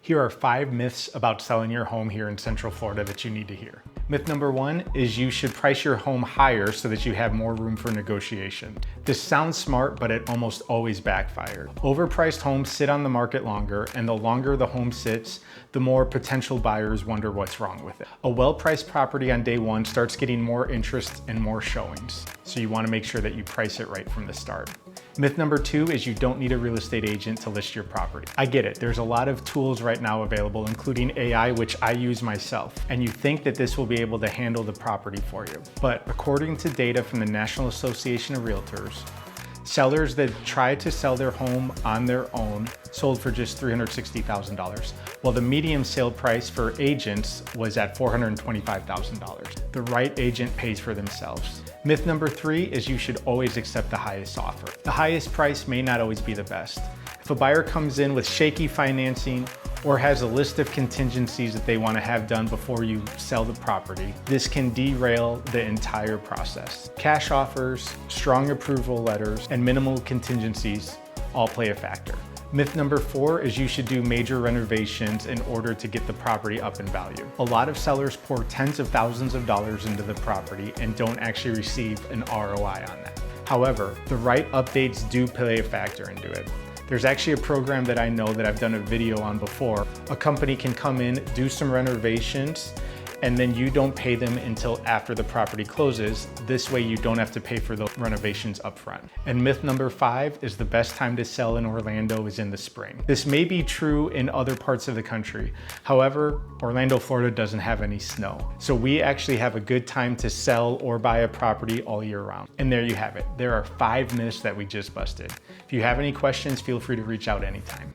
Here are 5 myths about selling your home here in Central Florida that you need to hear. Myth number 1 is you should price your home higher so that you have more room for negotiation. This sounds smart, but it almost always backfires. Overpriced homes sit on the market longer, and the longer the home sits, the more potential buyers wonder what's wrong with it. A well-priced property on day 1 starts getting more interest and more showings, so you want to make sure that you price it right from the start. Myth number 2 is you don't need a real estate agent to list your property. I get it, there's a lot of tools right now available, including AI, which I use myself, and you think that this will be able to handle the property for you. But according to data from the National Association of Realtors, sellers that tried to sell their home on their own sold for just $360,000, while the median sale price for agents was at $425,000. The right agent pays for themselves. Myth number 3 is you should always accept the highest offer. The highest price may not always be the best. If a buyer comes in with shaky financing or has a list of contingencies that they want to have done before you sell the property, this can derail the entire process. Cash offers, strong approval letters, and minimal contingencies all play a factor. Myth number 4 is you should do major renovations in order to get the property up in value. A lot of sellers pour tens of thousands of dollars into the property and don't actually receive an ROI on that. However, the right updates do play a factor into it. There's actually a program that I know that I've done a video on before. A company can come in, do some renovations, and then you don't pay them until after the property closes. This way you don't have to pay for the renovations up front. And myth number 5 is the best time to sell in Orlando is in the spring. This may be true in other parts of the country. However, Orlando, Florida doesn't have any snow. So we actually have a good time to sell or buy a property all year round. And there you have it. There are 5 myths that we just busted. If you have any questions, feel free to reach out anytime.